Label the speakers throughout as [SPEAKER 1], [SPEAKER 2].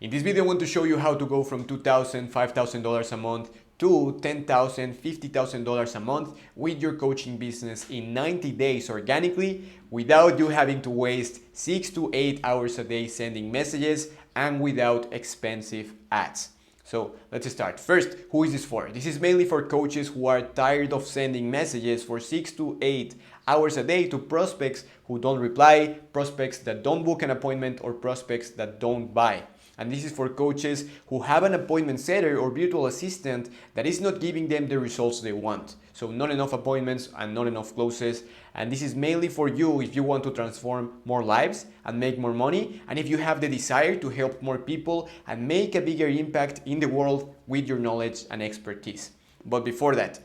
[SPEAKER 1] In this video, I want to show you how to go from $2,000, $5,000 a month to $10,000, $50,000 a month with your coaching business in 90 days organically without you having to waste 6 to 8 hours a day sending messages and without expensive ads. So let's start. First, who is this for? This is mainly for coaches who are tired of sending messages for 6 to 8 hours a day to prospects who don't reply, prospects that don't book an appointment, or prospects that don't buy. And this is for coaches who have an appointment setter or virtual assistant that is not giving them the results they want. So not enough appointments and not enough closes. And this is mainly for you if you want to transform more lives and make more money. And if you have the desire to help more people and make a bigger impact in the world with your knowledge and expertise. But before that,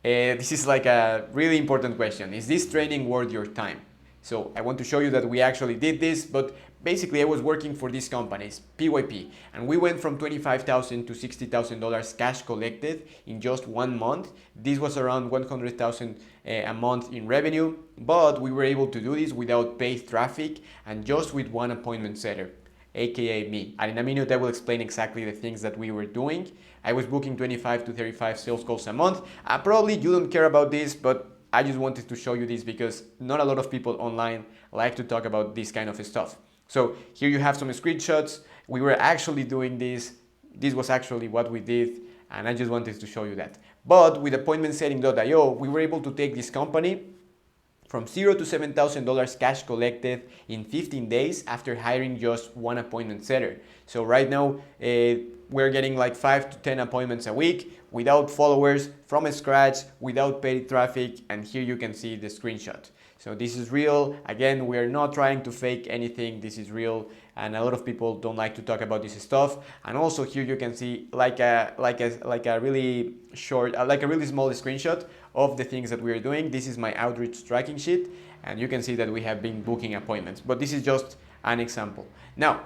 [SPEAKER 1] this is like a really important question. Is this training worth your time? So I want to show you that we actually did this, but basically I was working for these companies, PYP, and we went from $25,000 to $60,000 cash collected in just 1 month. This was around $100,000 a month in revenue, but we were able to do this without paid traffic and just with one appointment setter, aka me. And in a minute I will explain exactly the things that we were doing. I was booking 25 to 35 sales calls a month. Probably you don't care about this, but I just wanted to show you this because not a lot of people online like to talk about this kind of stuff. So here you have some screenshots. We were actually doing this. This was actually what we did, and I just wanted to show you that. But with appointmentsetting.io, we were able to take this company from $0 to $7,000 cash collected in 15 days after hiring just one appointment setter. So right now, we're getting like 5 to 10 appointments a week without followers, from scratch, without paid traffic, and here you can see the screenshot. So this is real. Again, we are not trying to fake anything. This is real, and a lot of people don't like to talk about this stuff. And also here you can see like a really short, like a really small screenshot of the things that we are doing. This is my outreach tracking sheet, and you can see that we have been booking appointments. But this is just an example. Now,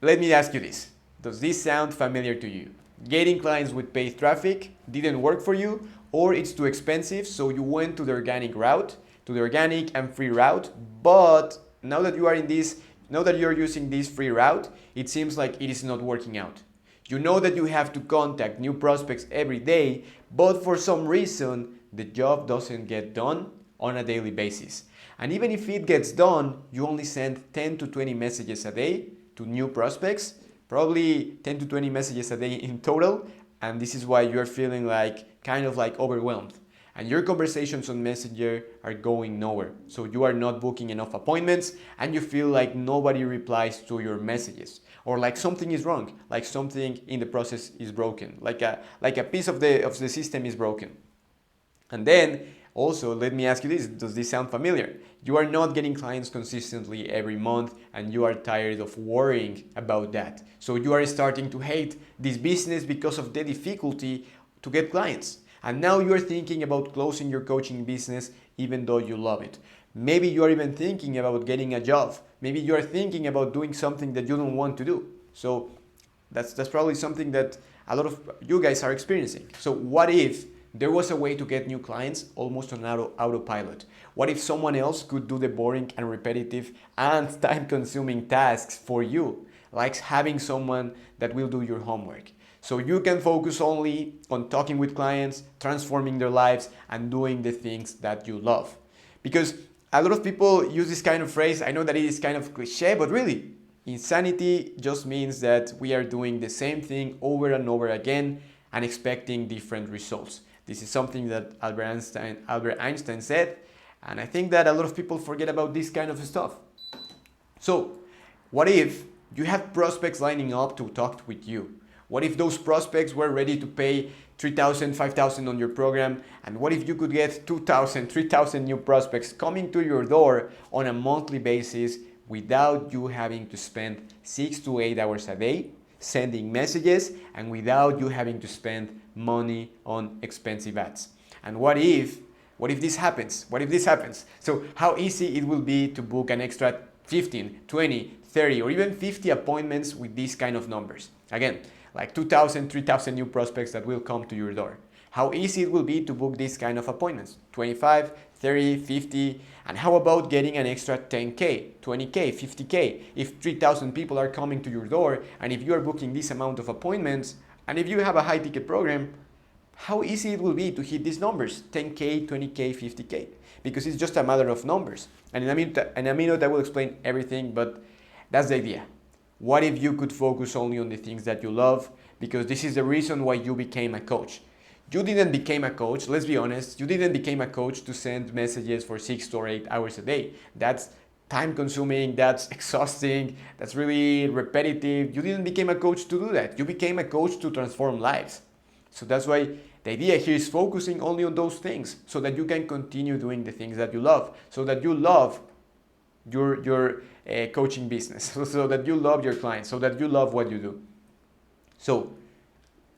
[SPEAKER 1] let me ask you this. Does this sound familiar to you? Getting clients with paid traffic didn't work for you, or it's too expensive, so you went to the organic route, to the organic and free route, but now that you are in this, now that you're using this free route, it seems like it is not working out. You know that you have to contact new prospects every day, but for some reason, the job doesn't get done on a daily basis. And even if it gets done, you only send 10 to 20 messages a day to new prospects, probably 10 to 20 messages a day in total, and this is why you're feeling like kind of like overwhelmed. And your conversations on Messenger are going nowhere. So you are not booking enough appointments and you feel like nobody replies to your messages, or like something is wrong, like something in the process is broken, like a piece of the system is broken. And then also, let me ask you this, does this sound familiar? You are not getting clients consistently every month and you are tired of worrying about that. So you are starting to hate this business because of the difficulty to get clients. And now you're thinking about closing your coaching business even though you love it. Maybe you are even thinking about getting a job. Maybe you are thinking about doing something that you don't want to do. So that's probably something that a lot of you guys are experiencing. So what if there was a way to get new clients almost on autopilot? What if someone else could do the boring and repetitive and time-consuming tasks for you, like having someone that will do your homework? So you can focus only on talking with clients, transforming their lives, and doing the things that you love. Because a lot of people use this kind of phrase. I know that it is kind of cliche, but really, insanity just means that we are doing the same thing over and over again and expecting different results. This is something that Albert Einstein said, and I think that a lot of people forget about this kind of stuff. So, what if you have prospects lining up to talk with you? What if those prospects were ready to pay $3,000, $5,000 on your program? And what if you could get 2,000, 3,000 new prospects coming to your door on a monthly basis without you having to spend 6 to 8 hours a day sending messages and without you having to spend money on expensive ads? And what if this happens? What if this happens? So how easy it will be to book an extra 15, 20, 30, or even 50 appointments with these kind of numbers. Again, like 2,000, 3,000 new prospects that will come to your door. How easy it will be to book these kind of appointments. 25, 30, 50, and how about getting an extra 10k, 20k, 50k? If 3,000 people are coming to your door, and if you are booking this amount of appointments, and if you have a high ticket program, how easy it will be to hit these numbers, 10k, 20k, 50k, because it's just a matter of numbers. And in a minute I will explain everything, but that's the idea. What if you could focus only on the things that you love? Because this is the reason why you became a coach. You didn't become a coach, let's be honest, you didn't become a coach to send messages for 6 or 8 hours a day. That's time consuming, that's exhausting, that's really repetitive. You didn't become a coach to do that. You became a coach to transform lives. So that's why the idea here is focusing only on those things so that you can continue doing the things that you love, so that you love your coaching business, so that you love your clients, so that you love what you do. So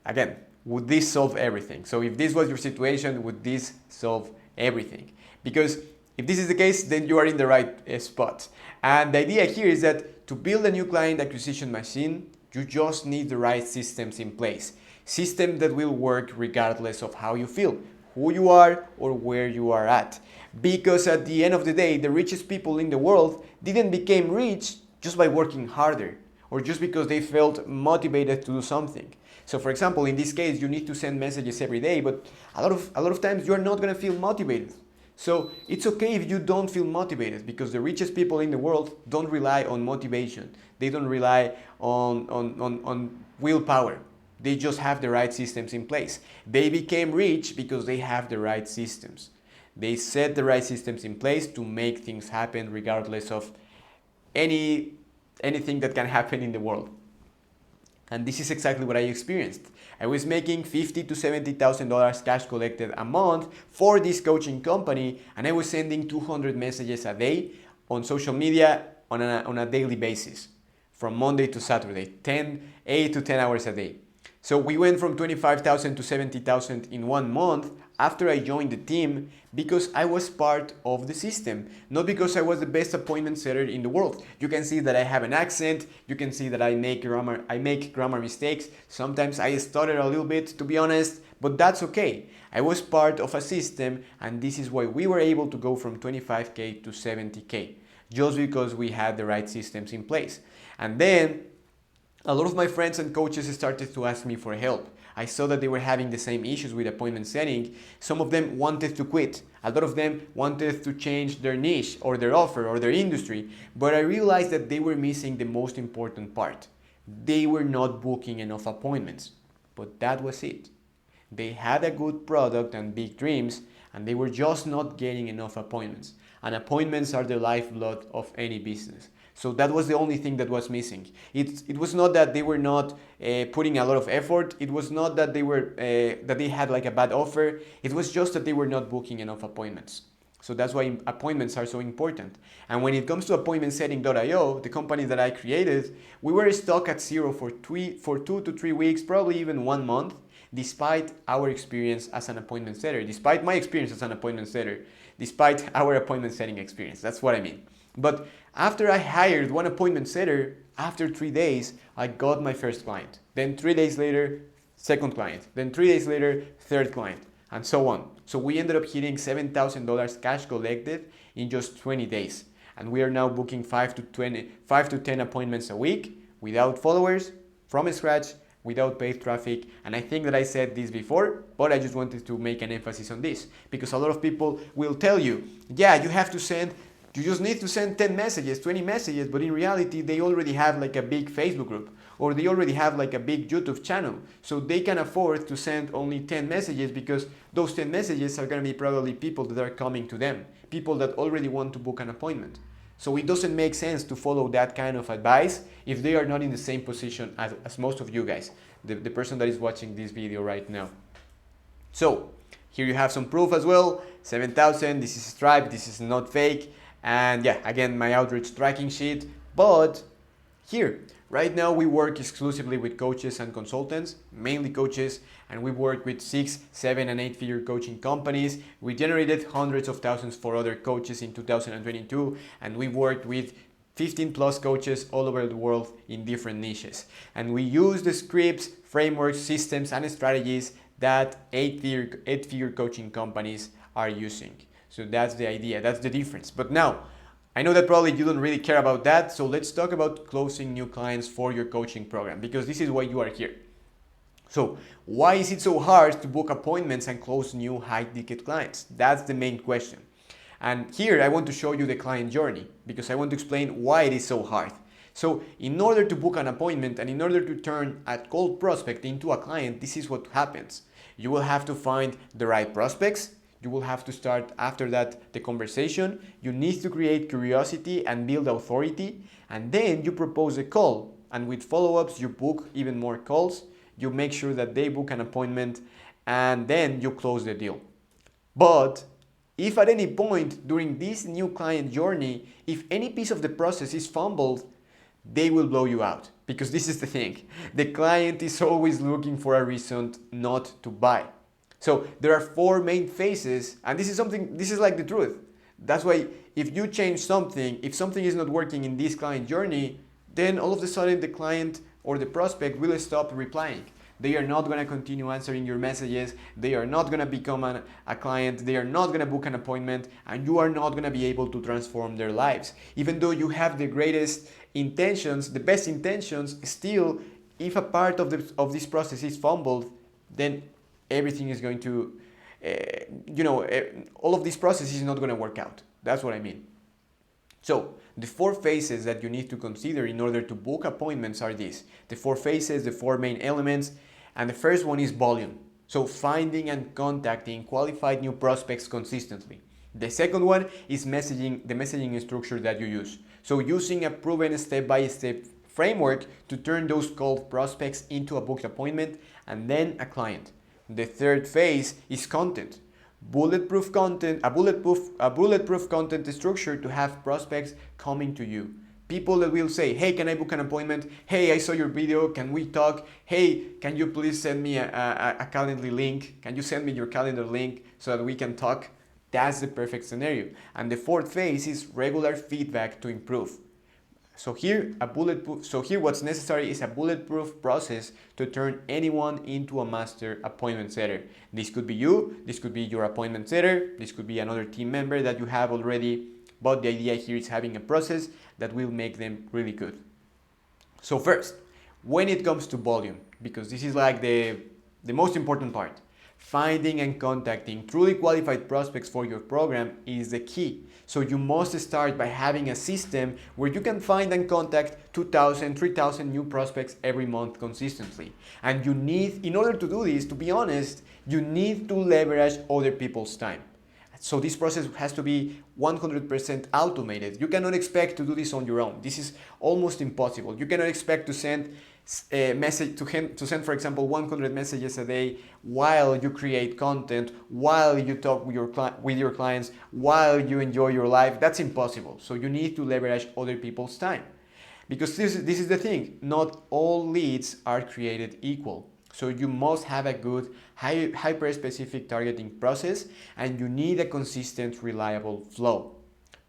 [SPEAKER 1] again, would this solve everything? So if this was your situation, would this solve everything? Because if this is the case, then you are in the right spot. And the idea here is that to build a new client acquisition machine, you just need the right systems in place. Systems that will work regardless of how you feel, who you are, or where you are at. Because at the end of the day, the richest people in the world didn't become rich just by working harder, or just because they felt motivated to do something. So for example, in this case, you need to send messages every day, but a lot of times you're not gonna feel motivated. So it's okay if you don't feel motivated, because the richest people in the world don't rely on motivation. They don't rely on willpower. They just have the right systems in place. They became rich because they have the right systems. They set the right systems in place to make things happen regardless of anything that can happen in the world. And this is exactly what I experienced. I was making $50,000 to $70,000 cash collected a month for this coaching company, and I was sending 200 messages a day on social media on a daily basis, from Monday to Saturday, 8 to 10 hours a day. So we went from 25,000 to 70,000 in 1 month after I joined the team, because I was part of the system, not because I was the best appointment setter in the world. You can see that I have an accent, you can see that I make grammar mistakes. Sometimes I stutter a little bit, to be honest, but that's okay. I was part of a system, and this is why we were able to go from 25k to 70k, just because we had the right systems in place. And then a lot of my friends and coaches started to ask me for help. I saw that they were having the same issues with appointment setting. Some of them wanted to quit. A lot of them wanted to change their niche or their offer or their industry. But I realized that they were missing the most important part. They were not booking enough appointments. But that was it. They had a good product and big dreams, and they were just not getting enough appointments. And appointments are the lifeblood of any business. So that was the only thing that was missing. It was not that they were not putting a lot of effort. It was not that they had like a bad offer. It was just that they were not booking enough appointments. So that's why appointments are so important. And when it comes to appointmentsetting.io, the company that I created, we were stuck at zero for 2 to 3 weeks, probably even 1 month, despite our experience as an appointment setter, despite my experience as an appointment setter, despite our appointment setting experience. That's what I mean. But after I hired one appointment setter, after 3 days, I got my first client. Then 3 days later, second client. Then 3 days later, third client, and so on. So we ended up hitting $7,000 cash collected in just 20 days. And we are now booking 5 to 10 appointments a week without followers, from scratch, without paid traffic. And I think that I said this before, but I just wanted to make an emphasis on this, because a lot of people will tell you, yeah, you just need to send 10 messages, 20 messages, but in reality, they already have like a big Facebook group, or they already have like a big YouTube channel. So they can afford to send only 10 messages, because those 10 messages are gonna be probably people that are coming to them, people that already want to book an appointment. So it doesn't make sense to follow that kind of advice if they are not in the same position as most of you guys, the person that is watching this video right now. So here you have some proof as well, 7,000, this is Stripe, this is not fake. And yeah, again, my outreach tracking sheet. But here, right now we work exclusively with coaches and consultants, mainly coaches, and we work with 6, 7, and 8-figure coaching companies. We generated hundreds of thousands for other coaches in 2022, and we worked with 15 plus coaches all over the world in different niches. And we use the scripts, frameworks, systems, and strategies that 8-figure coaching companies are using. So that's the idea, that's the difference. But now, I know that probably you don't really care about that, so let's talk about closing new clients for your coaching program, because this is why you are here. So why is it so hard to book appointments and close new high-ticket clients? That's the main question. And here I want to show you the client journey, because I want to explain why it is so hard. So in order to book an appointment and in order to turn a cold prospect into a client, this is what happens. You will have to find the right prospects. You will have to start after that the conversation. You need to create curiosity and build authority. And then you propose a call. And with follow-ups, you book even more calls. You make sure that they book an appointment and then you close the deal. But if at any point during this new client journey, if any piece of the process is fumbled, they will blow you out. Because this is the thing. The client is always looking for a reason not to buy. So there are 4 main phases, and this is like the truth. That's why if you change something, if something is not working in this client journey, then all of a sudden the client or the prospect will stop replying. They are not going to continue answering your messages. They are not going to become a client. They are not going to book an appointment, and you are not going to be able to transform their lives. Even though you have the greatest intentions, the best intentions, still, if a part of this process is fumbled, then everything is going to, all of this process is not going to work out. That's what I mean. So the 4 phases that you need to consider in order to book appointments are these. The 4 phases, the 4 main elements, and the first one is volume. So finding and contacting qualified new prospects consistently. The second one is messaging, the messaging structure that you use. So using a proven step-by-step framework to turn those cold prospects into a booked appointment and then a client. The third phase is content. Bulletproof content, a bulletproof content structure to have prospects coming to you. People that will say, hey, can I book an appointment? Hey, I saw your video, can we talk? Hey, can you please send me a calendar link? Can you send me your calendar link so that we can talk? That's the perfect scenario. And the fourth phase is regular feedback to improve. So here what's necessary is a bulletproof process to turn anyone into a master appointment setter. This could be you, this could be your appointment setter, this could be another team member that you have already, but the idea here is having a process that will make them really good. So first, when it comes to volume, because this is like the most important part, finding and contacting truly qualified prospects for your program is the key. So you must start by having a system where you can find and contact 2,000, 3,000 new prospects every month consistently. And you need, in order to do this, to be honest, you need to leverage other people's time. So this process has to be 100% automated. You cannot expect to do this on your own. This is almost impossible. You cannot expect to send a message to send, for example, 100 messages a day while you create content, while you talk with your clients, while you enjoy your life. That's impossible. So you need to leverage other people's time. Because this is the thing, not all leads are created equal. So you must have a good, hyper-specific targeting process, and you need a consistent, reliable flow.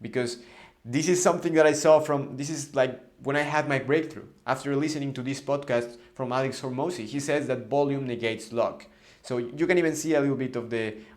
[SPEAKER 1] Because this is something that I saw this is like when I had my breakthrough. After listening to this podcast from Alex Hormozy, he says that volume negates luck. So you can even see a little bit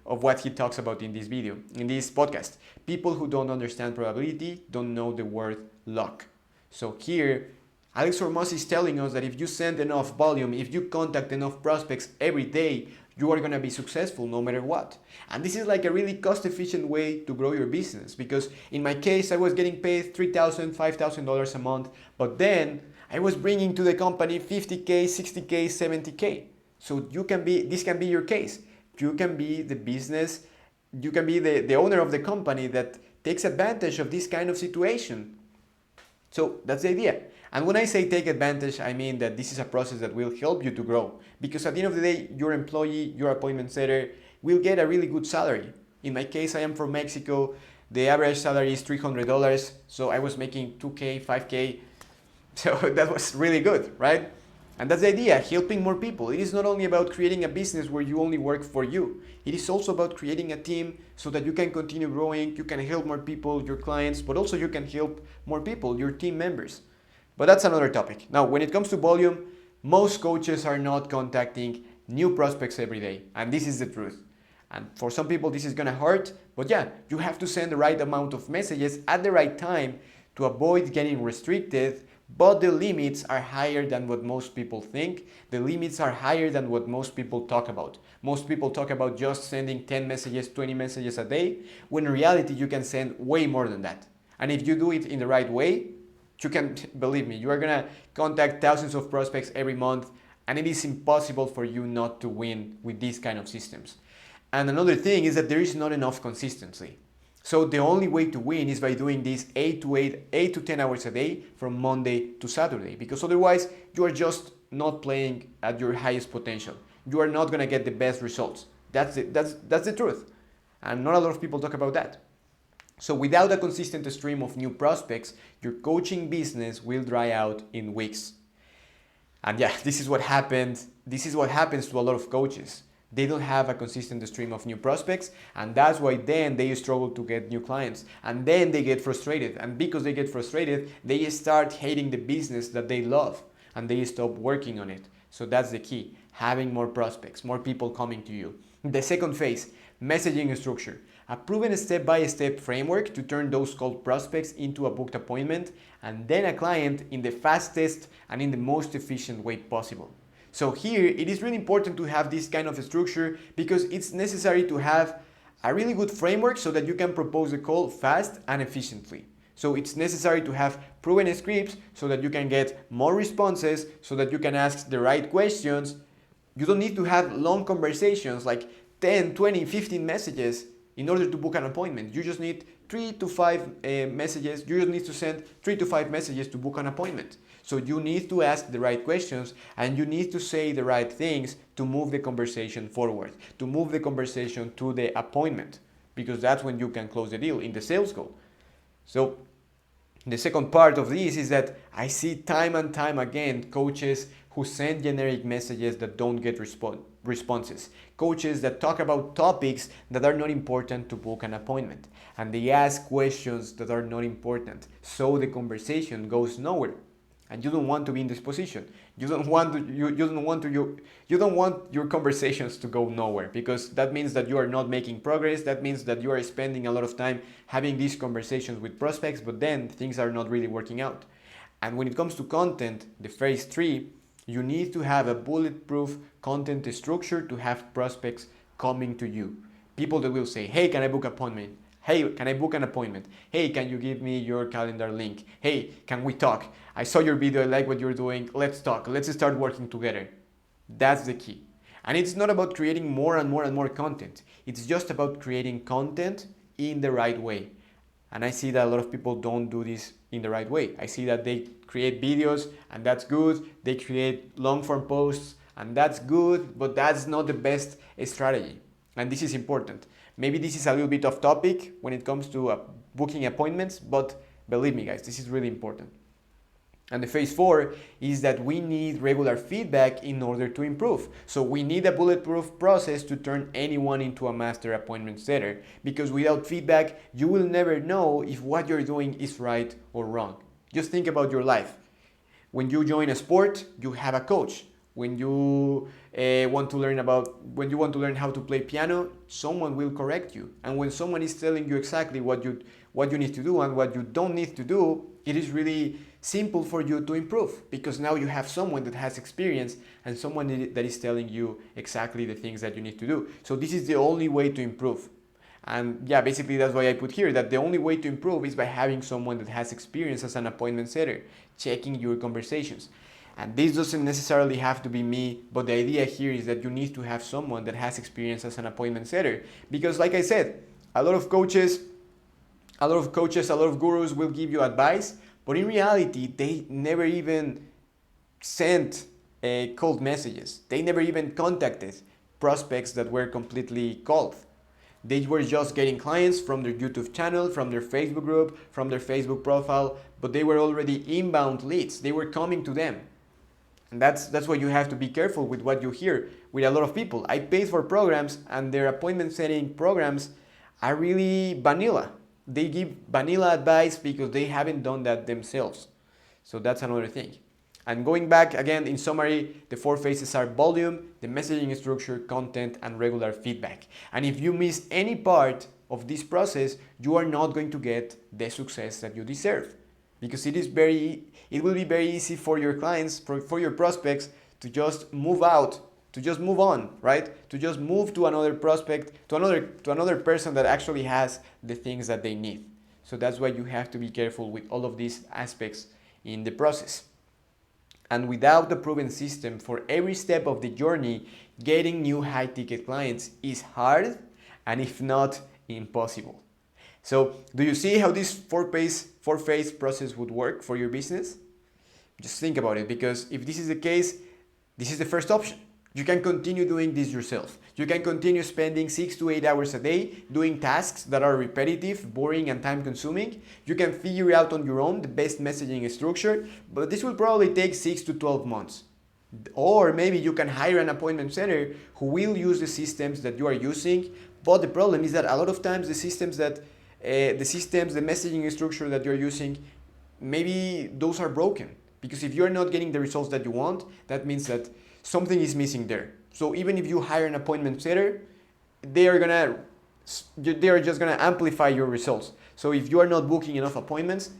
[SPEAKER 1] of what he talks about in this video, in this podcast. People who don't understand probability don't know the word luck. So here, Alex Hormozy is telling us that if you send enough volume, if you contact enough prospects every day, you are going to be successful no matter what. And this is like a really cost-efficient way to grow your business, because in my case, I was getting paid $3,000, $5,000 a month, but then I was bringing to the company 50k, 60k, 70k. So this can be your case. You can be the business, you can be the owner of the company that takes advantage of this kind of situation. So that's the idea. And when I say take advantage, I mean that this is a process that will help you to grow. Because at the end of the day, your employee, your appointment setter, will get a really good salary. In my case, I am from Mexico. The average salary is $300. So I was making 2K, 5K. So that was really good, right? And that's the idea, helping more people. It is not only about creating a business where you only work for you. It is also about creating a team so that you can continue growing, you can help more people, your clients, but also you can help more people, your team members. But that's another topic. Now, when it comes to volume, most coaches are not contacting new prospects every day. And this is the truth. And for some people this is gonna hurt, but yeah, you have to send the right amount of messages at the right time to avoid getting restricted, but the limits are higher than what most people think. The limits are higher than what most people talk about. Most people talk about just sending 10 messages, 20 messages a day, when in reality you can send way more than that. And if you do it in the right way, you can, believe me, you are gonna contact thousands of prospects every month, and it is impossible for you not to win with these kind of systems. And another thing is that there is not enough consistency. So the only way to win is by doing this 8 to 10 hours a day from Monday to Saturday, because otherwise you are just not playing at your highest potential. You are not gonna get the best results. That's the truth. And not a lot of people talk about that. So without a consistent stream of new prospects, your coaching business will dry out in weeks. And yeah, this is what happened. This is what happens to a lot of coaches. They don't have a consistent stream of new prospects, and that's why then they struggle to get new clients. And then they get frustrated. And because they get frustrated, they start hating the business that they love, and they stop working on it. So that's the key, having more prospects, more people coming to you. The second phase, messaging structure. A proven step-by-step framework to turn those cold prospects into a booked appointment and then a client in the fastest and in the most efficient way possible. So here, it is really important to have this kind of structure because it's necessary to have a really good framework so that you can propose the call fast and efficiently. So it's necessary to have proven scripts so that you can get more responses, so that you can ask the right questions. You don't need to have long conversations like 10, 20, 15 messages in order to book an appointment. You just need 3 to 5 messages. You just need to send 3 to 5 messages to book an appointment. So you need to ask the right questions and you need to say the right things to move the conversation forward, to move the conversation to the appointment, because that's when you can close the deal in the sales call. So the second part of this is that I see time and time again coaches who send generic messages that don't get responses. Coaches that talk about topics that are not important to book an appointment. And they ask questions that are not important. So the conversation goes nowhere. And you don't want to be in this position. You don't want your conversations to go nowhere, because that means that you are not making progress. That means that you are spending a lot of time having these conversations with prospects, but then things are not really working out. And when it comes to content, the phase 3, you need to have a bulletproof content structure to have prospects coming to you. People that will say, hey, can I book an appointment? Hey, can I book an appointment? Hey, can you give me your calendar link? Hey, can we talk? I saw your video, I like what you're doing. Let's talk. Let's start working together. That's the key. And it's not about creating more and more and more content. It's just about creating content in the right way. And I see that a lot of people don't do this in the right way. I see that they create videos and that's good. They create long form posts and that's good, but that's not the best strategy. And this is important. Maybe this is a little bit off topic when it comes to booking appointments, but believe me guys, this is really important. And the phase 4 is that we need regular feedback in order to improve. So we need a bulletproof process to turn anyone into a master appointment setter, because without feedback, you will never know if what you're doing is right or wrong. Just think about your life. When you join a sport, you have a coach. When you want to learn how to play piano, someone will correct you. And when someone is telling you exactly what you need to do and what you don't need to do, it is really simple for you to improve, because now you have someone that has experience and someone that is telling you exactly the things that you need to do. So this is the only way to improve. And yeah, basically that's why I put here that the only way to improve is by having someone that has experience as an appointment setter, checking your conversations. And this doesn't necessarily have to be me, but the idea here is that you need to have someone that has experience as an appointment setter. Because like I said, a lot of coaches, a lot of gurus will give you advice, but in reality, they never even sent cold messages. They never even contacted prospects that were completely cold. They were just getting clients from their YouTube channel, from their Facebook group, from their Facebook profile, but they were already inbound leads. They were coming to them. And that's why you have to be careful with what you hear with a lot of people. I paid for programs and their appointment setting programs are really vanilla. They give vanilla advice because they haven't done that themselves. So that's another thing. And going back again, in summary, the 4 phases are volume, the messaging structure, content, and regular feedback. And if you miss any part of this process, you are not going to get the success that you deserve. Because it will be very easy for your clients, for your prospects, to just move out, to just move on, right? To just move to another prospect, to another person that actually has the things that they need. So that's why you have to be careful with all of these aspects in the process. And without the proven system for every step of the journey, getting new high-ticket clients is hard, and if not, impossible. So, do you see how this four-phase process would work for your business? Just think about it, because if this is the case, this is the first option. You can continue doing this yourself. You can continue spending 6 to 8 hours a day doing tasks that are repetitive, boring, and time-consuming. You can figure out on your own the best messaging structure, but this will probably take 6 to 12 months. Or maybe you can hire an appointment setter who will use the systems that you are using, but the problem is that a lot of times the messaging structure that you're using, maybe those are broken. Because if you're not getting the results that you want, that means that something is missing there. So even if you hire an appointment setter, they are just gonna amplify your results. So if you are not booking enough appointments,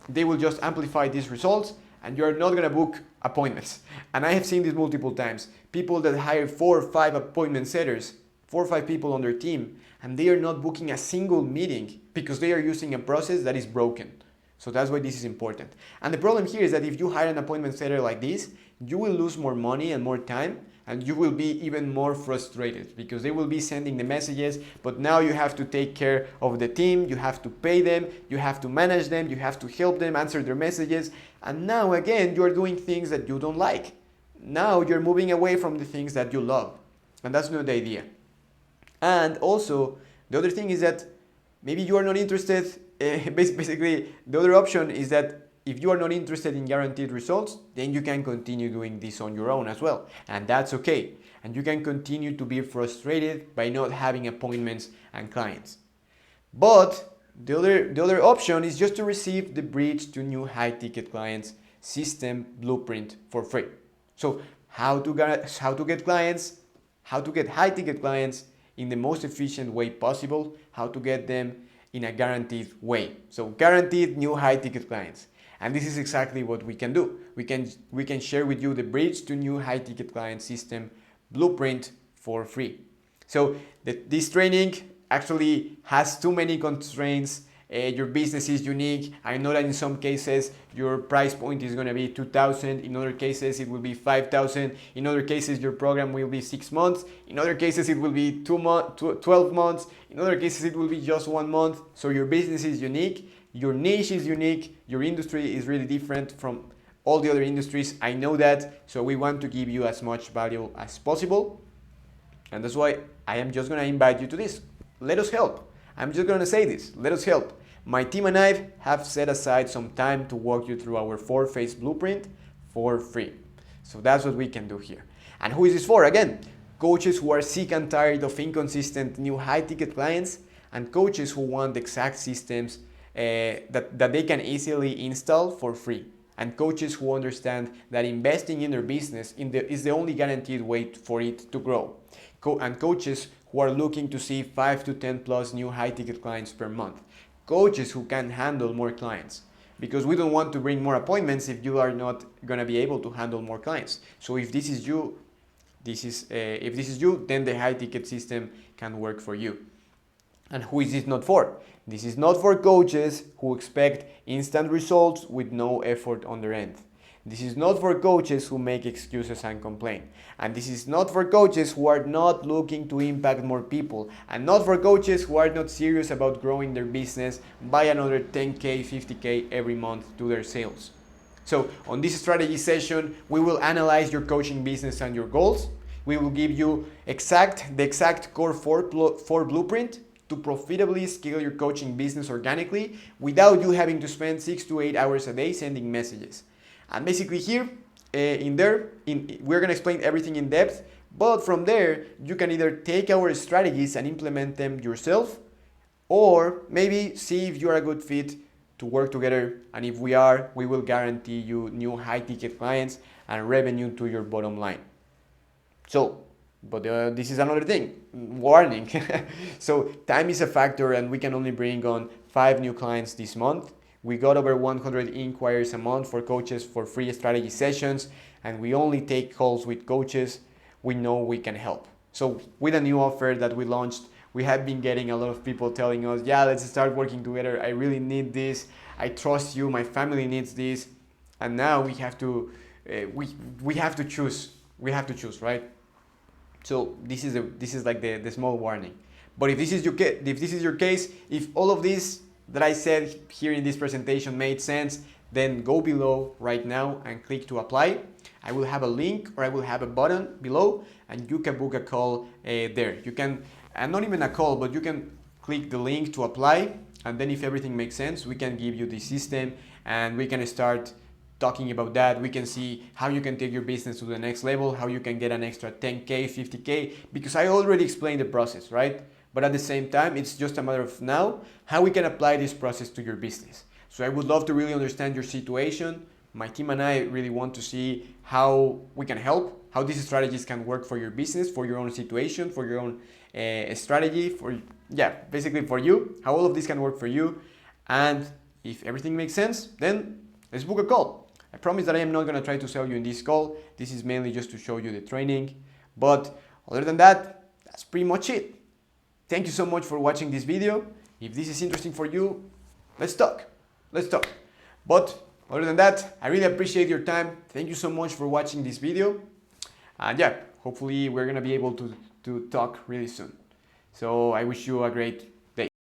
[SPEAKER 1] they will just amplify these results, and you're not gonna book appointments. And I have seen this multiple times. People that hire 4 or 5 appointment setters, 4 or 5 people on their team, and they are not booking a single meeting because they are using a process that is broken. So that's why this is important. And the problem here is that if you hire an appointment setter like this, you will lose more money and more time, and you will be even more frustrated because they will be sending the messages, but now you have to take care of the team, you have to pay them, you have to manage them, you have to help them answer their messages, and now again you're doing things that you don't like. Now you're moving away from the things that you love, and that's not the idea. And also, the other thing is that maybe you are not interested. Basically, the other option is that if you are not interested in guaranteed results, then you can continue doing this on your own as well. And that's okay. And you can continue to be frustrated by not having appointments and clients. But the other option is just to receive the Bridge to New High-Ticket Clients system blueprint for free. So how to get clients, how to get high-ticket clients in the most efficient way possible, how to get them in a guaranteed way. So guaranteed new high-ticket clients. And this is exactly what we can do. We can share with you the Bridge to New High-Ticket Client System blueprint for free. So this training actually has too many constraints. Your business is unique. I know that in some cases your price point is going to be $2,000. In other cases it will be $5,000. In other cases your program will be 6 months. In other cases it will be 12 months. In other cases it will be just 1 month. So your business is unique. Your niche is unique. Your industry is really different from all the other industries. I know that. So we want to give you as much value as possible. And that's why I am just going to invite you to this. Let us help. I'm just going to say this. Let us help. My team and I have set aside some time to walk you through our 4-phase blueprint for free. So that's what we can do here. And who is this for? Again, coaches who are sick and tired of inconsistent new high-ticket clients, and coaches who want exact systems that they can easily install for free. And coaches who understand that investing in their business is the only guaranteed way for it to grow. And coaches who are looking to see 5 to 10 plus new high-ticket clients per month. Coaches who can handle more clients. Because we don't want to bring more appointments if you are not going to be able to handle more clients. So if this is you, then the high-ticket system can work for you. And who is this not for? This is not for coaches who expect instant results with no effort on their end. This is not for coaches who make excuses and complain. And this is not for coaches who are not looking to impact more people. And not for coaches who are not serious about growing their business by another 10k, 50k every month to their sales. So on this strategy session, we will analyze your coaching business and your goals. We will give you the exact core 4 blueprint to profitably scale your coaching business organically without you having to spend 6 to 8 hours a day sending messages. And basically here, we're going to explain everything in depth, but from there, you can either take our strategies and implement them yourself, or maybe see if you're a good fit to work together, and if we are, we will guarantee you new high ticket clients and revenue to your bottom line. So, but this is another thing, warning. So time is a factor, and we can only bring on 5 new clients this month. We got over 100 inquiries a month for coaches for free strategy sessions, and we only take calls with coaches we know we can help. So with a new offer that we launched, we have been getting a lot of people telling us, yeah, let's start working together. I really need this. I trust you. My family needs this. And now we have to we have to choose. We have to choose, right? So this is like the small warning. But if this is your case, if all of this that I said here in this presentation made sense, then go below right now and click to apply. I will have a link, or I will have a button below, and you can book a call there. You can, and not even a call, but you can click the link to apply, and then if everything makes sense, we can give you the system and we can start talking about that. We can see how you can take your business to the next level, how you can get an extra 10k, 50k, because I already explained the process, right? But at the same time, it's just a matter of now how we can apply this process to your business. So I would love to really understand your situation. My team and I really want to see how we can help, how these strategies can work for your business, for your own situation, for your own strategy, basically for you, how all of this can work for you. And if everything makes sense, then let's book a call. I promise that I am not going to try to sell you in this call. This is mainly just to show you the training. But other than that, that's pretty much it. Thank you so much for watching this video. If this is interesting for you, let's talk. Let's talk. But other than that, I really appreciate your time. Thank you so much for watching this video. And yeah, hopefully we're going to be able to talk really soon. So I wish you a great